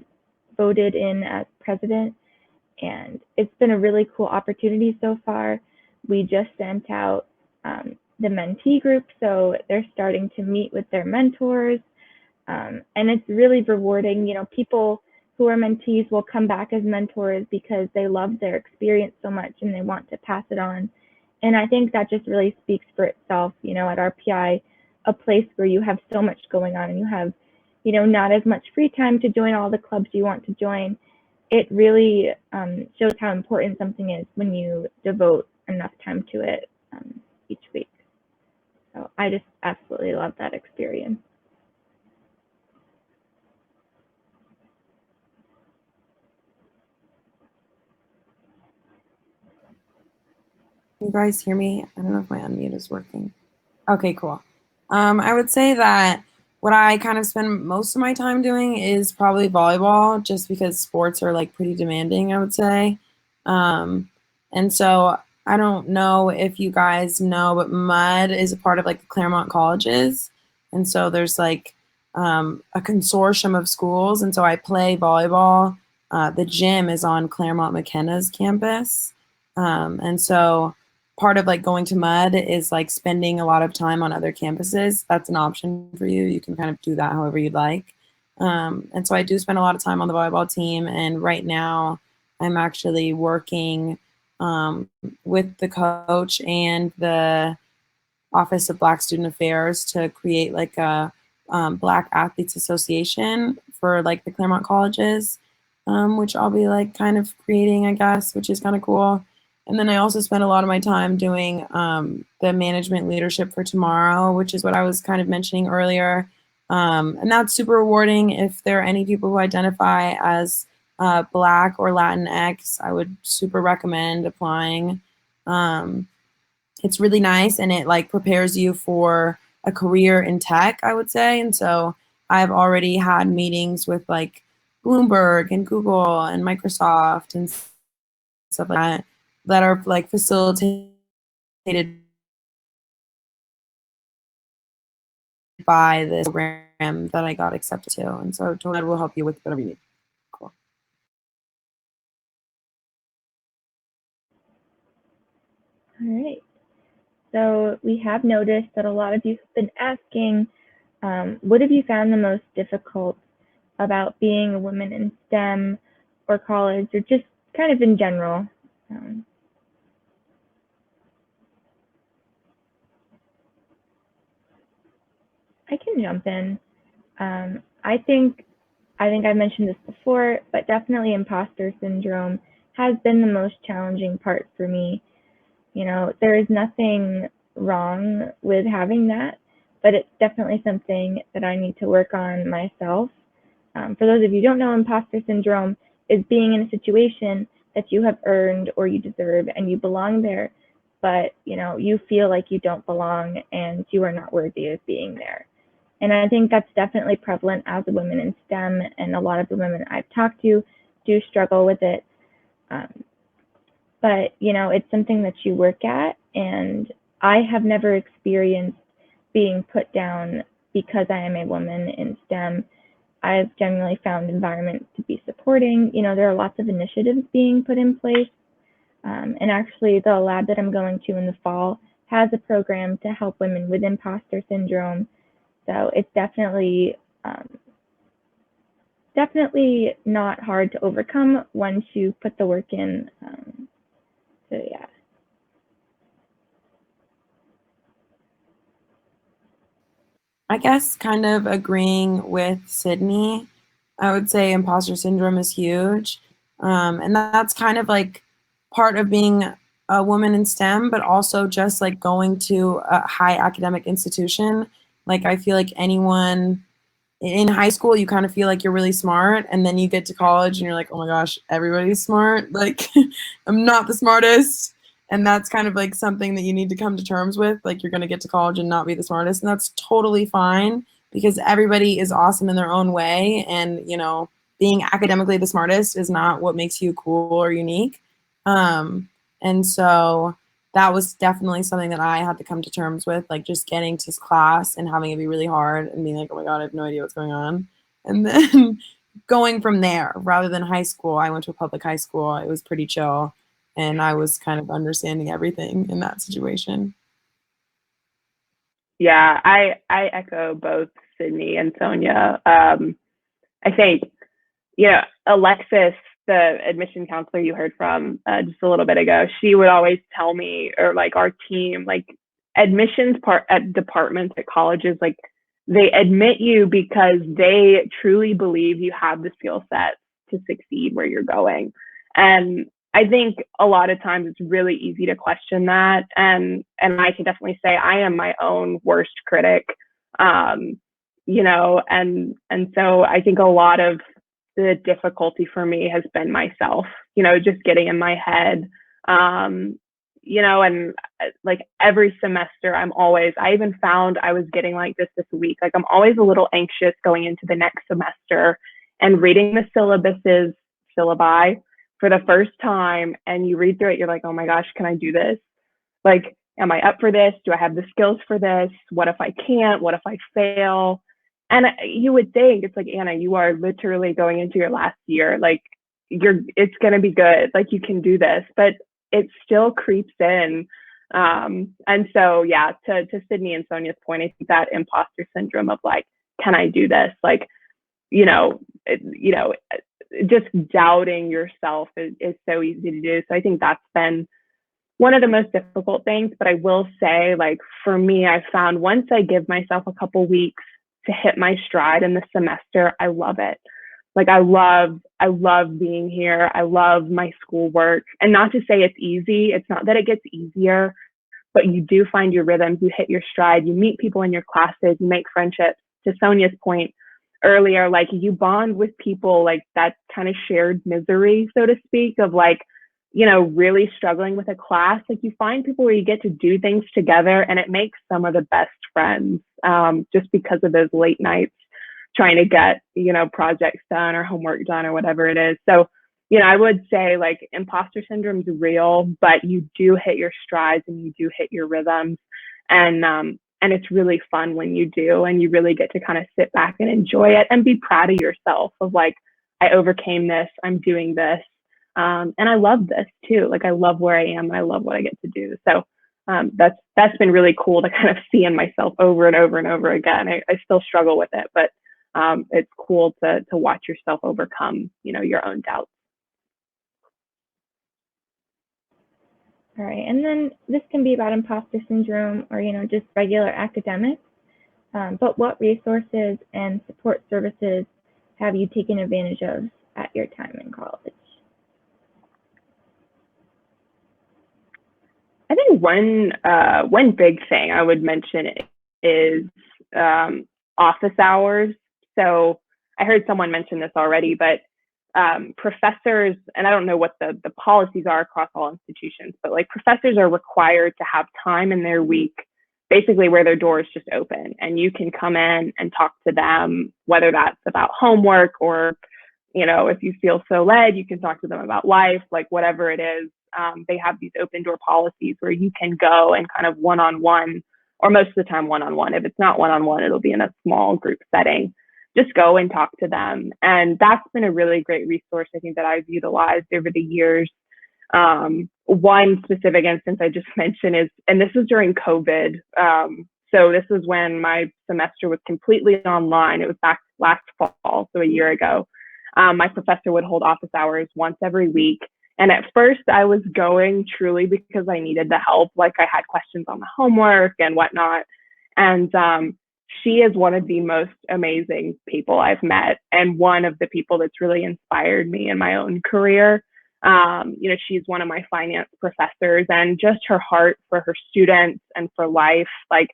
voted in as president, and it's been a really cool opportunity so far. We just sent out the mentee group, so they're starting to meet with their mentors. And it's really rewarding. People who are mentees will come back as mentors because they love their experience so much and they want to pass it on. And I think that just really speaks for itself, at RPI, a place where you have so much going on and you have, not as much free time to join all the clubs you want to join. It really shows how important something is when you devote enough time to it each week. So I just absolutely love that experience. Can you guys hear me? I don't know if my unmute is working. Okay, cool. I would say that what I kind of spend most of my time doing is probably volleyball, just because sports are like pretty demanding, I would say. And so I don't know if you guys know, but Mudd is a part of like the Claremont colleges. And so there's like a consortium of schools. And so I play volleyball. The gym is on Claremont McKenna's campus. And so part of like going to Mudd is like spending a lot of time on other campuses. That's an option for you. You can kind of do that however you'd like. And so I do spend a lot of time on the volleyball team. And right now I'm actually working with the coach and the Office of Black Student Affairs to create like a Black Athletes Association for like the Claremont colleges, which I'll be like kind of creating, I guess, which is kind of cool. And then I also spend a lot of my time doing the management leadership for tomorrow, which is what I was kind of mentioning earlier. And that's super rewarding. If there are any people who identify as Black or Latinx, I would super recommend applying. It's really nice, and it like prepares you for a career in tech, I would say. And so I've already had meetings with like Bloomberg and Google and Microsoft and stuff like that that are like facilitated by this program that I got accepted to. And so Toad will help you with whatever you need. Cool. All right. So we have noticed that a lot of you have been asking, what have you found the most difficult about being a woman in STEM or college, or just kind of in general? I can jump in. I think I've mentioned this before, but definitely imposter syndrome has been the most challenging part for me. You know, there is nothing wrong with having that, but it's definitely something that I need to work on myself. For those of you who don't know, imposter syndrome is being in a situation that you have earned or you deserve and you belong there, but you know, you feel like you don't belong and you are not worthy of being there. And I think that's definitely prevalent as a woman in STEM, and a lot of the women I've talked to do struggle with it. But you know, it's something that you work at, and I have never experienced being put down because I am a woman in STEM. I've generally found environments to be supporting. You know, there are lots of initiatives being put in place. And actually the lab that I'm going to in the fall has a program to help women with imposter syndrome. So it's definitely not hard to overcome once you put the work in. So yeah. I guess kind of agreeing with Sydney, I would say imposter syndrome is huge. And that's kind of like part of being a woman in STEM, but also just like going to a high academic institution. Like I feel like anyone in high school, you kind of feel like you're really smart, and then you get to college and you're like, oh my gosh, everybody's smart. Like I'm not the smartest. And that's kind of like something that you need to come to terms with. Like you're going to get to college and not be the smartest. And that's totally fine because everybody is awesome in their own way. And, you know, being academically the smartest is not what makes you cool or unique. And so that was definitely something that I had to come to terms with, like just getting to class and having it be really hard and being like, oh my God, I have no idea what's going on. And then going from there, rather than high school, I went to a public high school. It was pretty chill. And I was kind of understanding everything in that situation. Yeah, I echo both Sydney and Sonia. I think, you know, Alexis, the admission counselor you heard from just a little bit ago, she would always tell me, or like our team, like admissions part at departments at colleges, like they admit you because they truly believe you have the skill set to succeed where you're going. And I think a lot of times it's really easy to question that. And I can definitely say I am my own worst critic. You know, and so I think a lot of the difficulty for me has been myself, you know, just getting in my head, and like every semester I even found I was getting like this week. Like I'm always a little anxious going into the next semester and reading the syllabi for the first time. And you read through it, you're like, oh my gosh, can I do this? Like, am I up for this? Do I have the skills for this? What if I can't? What if I fail? And you would think, it's like, Anna, you are literally going into your last year. Like it's going to be good. Like you can do this, but it still creeps in. And so, yeah, to Sydney and Sonia's point, I think that imposter syndrome of like, can I do this? Like, just doubting yourself is so easy to do. So I think that's been one of the most difficult things. But I will say, like, for me, I found once I give myself a couple weeks to hit my stride in the semester, I love it. Like I love being here. I love my schoolwork. And not to say it's easy. It's not that it gets easier, but you do find your rhythms. You hit your stride. You meet people in your classes. You make friendships. To Sonia's point earlier, like you bond with people, like that kind of shared misery, so to speak, of like, really struggling with a class. Like you find people where you get to do things together, and it makes some of the best friends, just because of those late nights trying to get, projects done or homework done or whatever it is. So, I would say like imposter syndrome is real, but you do hit your strides and you do hit your rhythms. And it's really fun when you do, and you really get to kind of sit back and enjoy it and be proud of yourself of like, I overcame this, I'm doing this. And I love this too. Like I love where I am and I love what I get to do. So that's been really cool to kind of see in myself over and over and over again. I still struggle with it, but it's cool to watch yourself overcome, your own doubts. All right, and then this can be about imposter syndrome or, just regular academics. But what resources and support services have you taken advantage of at your time in college? I think one big thing I would mention is office hours. So I heard someone mention this already, but professors, and I don't know what the policies are across all institutions, but like professors are required to have time in their week, basically where their door is just open and you can come in and talk to them, whether that's about homework or, if you feel so led, you can talk to them about life, like whatever it is. They have these open door policies where you can go and kind of one-on-one, or most of the time one-on-one. If it's not one-on-one, it'll be in a small group setting. Just go and talk to them. And that's been a really great resource, I think, that I've utilized over the years. One specific instance I just mentioned is, and this was during COVID. So this was when my semester was completely online. It was back last fall, so a year ago. My professor would hold office hours once every week. And at first I was going truly because I needed the help. Like I had questions on the homework and whatnot. And she is one of the most amazing people I've met, and one of the people that's really inspired me in my own career. She's one of my finance professors, and just her heart for her students and for life. Like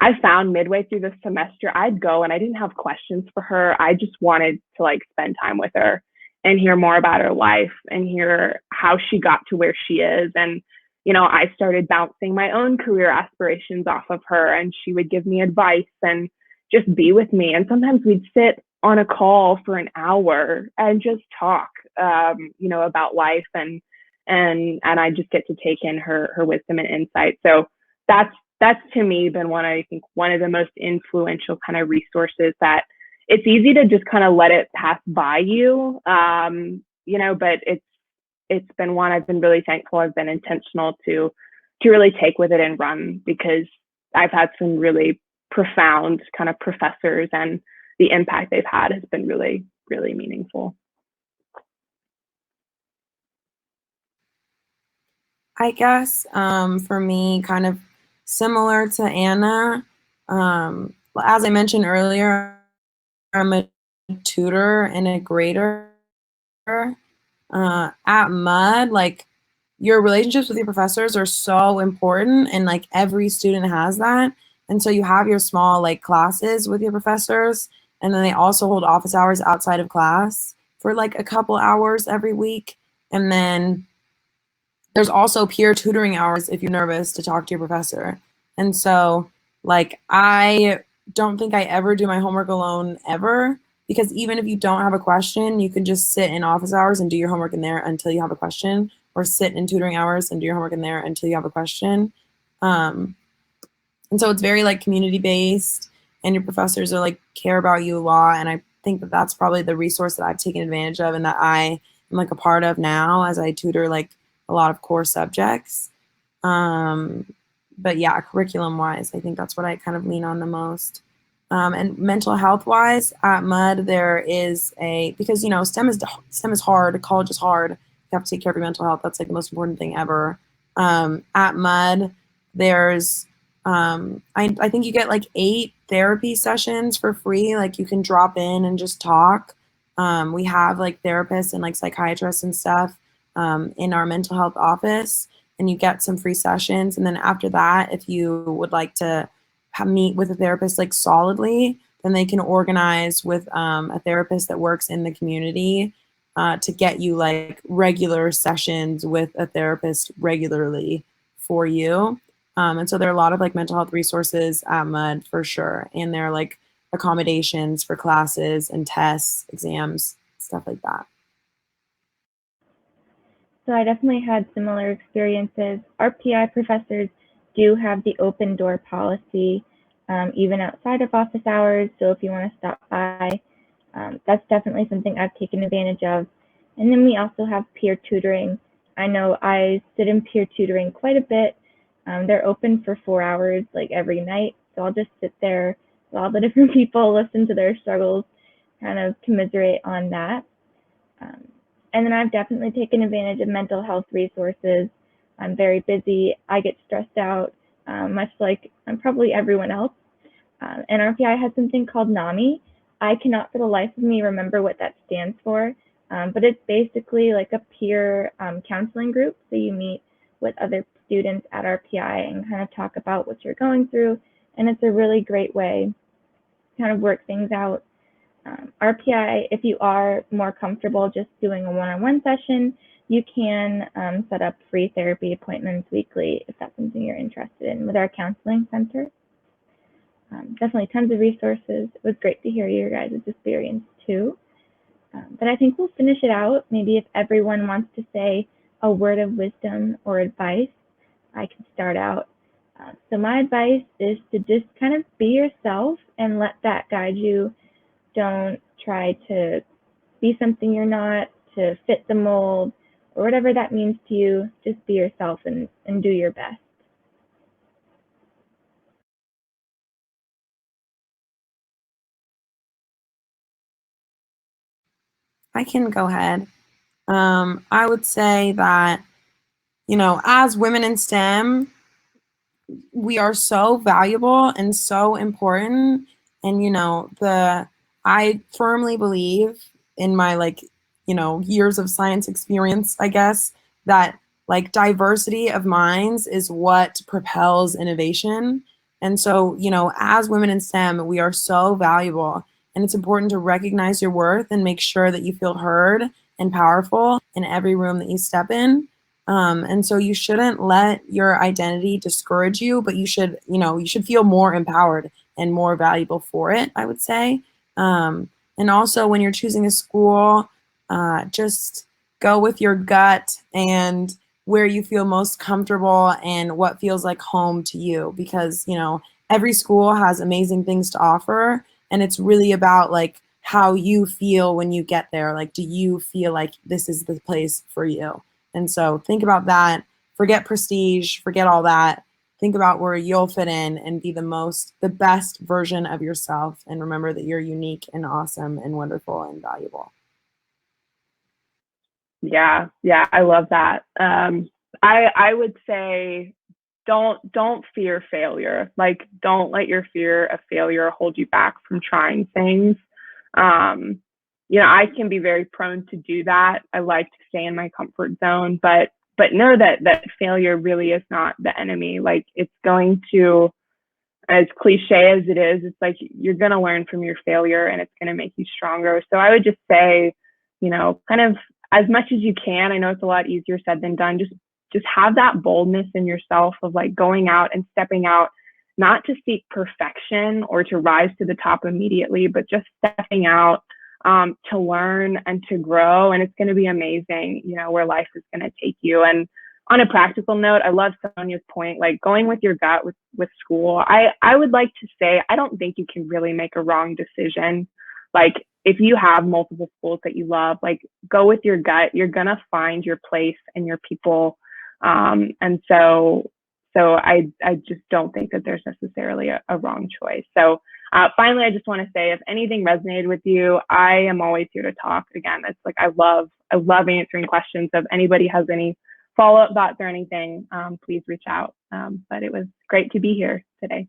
I found midway through the semester, I'd go and I didn't have questions for her. I just wanted to like spend time with her and hear more about her life and hear how she got to where she is. And I started bouncing my own career aspirations off of her, and she would give me advice and just be with me. And sometimes we'd sit on a call for an hour and just talk, about life, and I just get to take in her wisdom and insight. So that's to me been one of the most influential kind of resources that it's easy to just kind of let it pass by you, but it's been one I've been really thankful. I've been intentional to really take with it and run, because I've had some really profound kind of professors, and the impact they've had has been really, really meaningful. I guess for me, kind of similar to Anna, as I mentioned earlier, I'm a tutor and a grader. At Mudd, like your relationships with your professors are so important, and like every student has that. And so you have your small like classes with your professors, and then they also hold office hours outside of class for like a couple hours every week. And then there's also peer tutoring hours if you're nervous to talk to your professor. And so, like, I don't think I ever do my homework alone ever, because even if you don't have a question, you can just sit in office hours and do your homework in there until you have a question, or sit in tutoring hours and do your homework in there until you have a question. And so it's very like community based, and your professors are like care about you a lot. And I think that that's probably the resource that I've taken advantage of and that I am like a part of now as I tutor like a lot of core subjects. But yeah, curriculum wise, I think that's what I kind of lean on the most. And mental health wise, at Mudd there is because you know STEM is hard, college is hard. You have to take care of your mental health. That's like the most important thing ever. At Mudd, there's I think you get like 8 therapy sessions for free. Like you can drop in and just talk. We have like therapists and like psychiatrists and stuff in our mental health office, and you get some free sessions. And then after that, if you would like to meet with a therapist like solidly, then they can organize with a therapist that works in the community to get you like regular sessions with a therapist regularly for you. And so there are a lot of like mental health resources at Mudd for sure. And there are like accommodations for classes and tests, exams, stuff like that. So I definitely had similar experiences. RPI professors do have the open door policy, even outside of office hours. So if you want to stop by, that's definitely something I've taken advantage of. And then we also have peer tutoring. I know I sit in peer tutoring quite a bit. They're open for 4 hours like every night. So I'll just sit there with all the different people, listen to their struggles, kind of commiserate on that. And then I've definitely taken advantage of mental health resources. I'm very busy. I get stressed out, much like probably everyone else. And RPI has something called NAMI. I cannot for the life of me remember what that stands for, but it's basically like a peer counseling group. So you meet with other students at RPI and kind of talk about what you're going through. And it's a really great way to kind of work things out. RPI, if you are more comfortable just doing a one-on-one session, you can set up free therapy appointments weekly if that's something you're interested in with our counseling center. Definitely tons of resources. It was great to hear your guys' experience too. But I think we'll finish it out. Maybe if everyone wants to say a word of wisdom or advice, I can start out. So my advice is to just kind of be yourself and let that guide you. Don't try to be something you're not, to fit the mold, or whatever that means to you. Just be yourself and do your best. I can go ahead. I would say that, you know, as women in STEM, we are so valuable and so important. And, you know, I firmly believe in my like, you know, years of science experience, I guess, that like diversity of minds is what propels innovation. And so, you know, as women in STEM, we are so valuable, and it's important to recognize your worth and make sure that you feel heard and powerful in every room that you step in. And so you shouldn't let your identity discourage you, but you should, you know, you should feel more empowered and more valuable for it, I would say. And also when you're choosing a school, just go with your gut and where you feel most comfortable and what feels like home to you, because, you know, every school has amazing things to offer, and it's really about like how you feel when you get there. Like, do you feel like this is the place for you? And so think about that. Forget prestige, forget all that. Think about where you'll fit in and be the best version of yourself. And remember that you're unique and awesome and wonderful and valuable. Yeah, I love that. I would say don't fear failure. Like, don't let your fear of failure hold you back from trying things. You know, I can be very prone to do that. I like to stay in my comfort zone, but know that failure really is not the enemy. Like, it's going to, as cliche as it is, it's like you're going to learn from your failure and it's going to make you stronger. So I would just say, you know, kind of as much as you can, I know it's a lot easier said than done, just just have that boldness in yourself of like going out and stepping out, not to seek perfection or to rise to the top immediately, but just stepping out to learn and to grow. And it's going to be amazing, you know, where life is going to take you. And on a practical note, I love Sonia's point, like going with your gut with school. I would like to say, I don't think you can really make a wrong decision. Like if you have multiple schools that you love, like go with your gut. You're going to find your place and your people. And so I just don't think that there's necessarily a wrong choice. So finally, I just want to say, if anything resonated with you, I am always here to talk. Again, it's like I love answering questions. So if anybody has any follow-up thoughts or anything, please reach out. But it was great to be here today.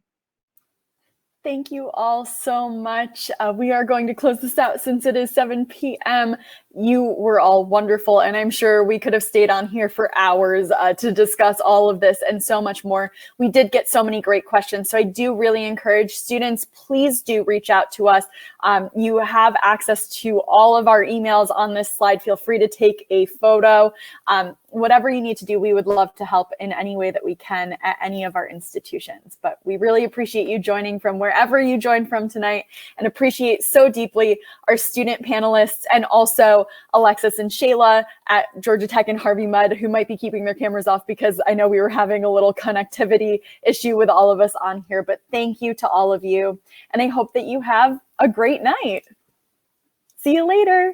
Thank you all so much. We are going to close this out since it is 7 p.m. You were all wonderful, and I'm sure we could have stayed on here for hours to discuss all of this and so much more. We did get so many great questions, so I do really encourage students, please do reach out to us. You have access to all of our emails on this slide. Feel free to take a photo. Whatever you need to do, we would love to help in any way that we can at any of our institutions. But we really appreciate you joining from wherever you joined from tonight, and appreciate so deeply our student panelists, and also Alexis and Shayla at Georgia Tech and Harvey Mudd, who might be keeping their cameras off because I know we were having a little connectivity issue with all of us on here. But thank you to all of you, and I hope that you have a great night. See you later.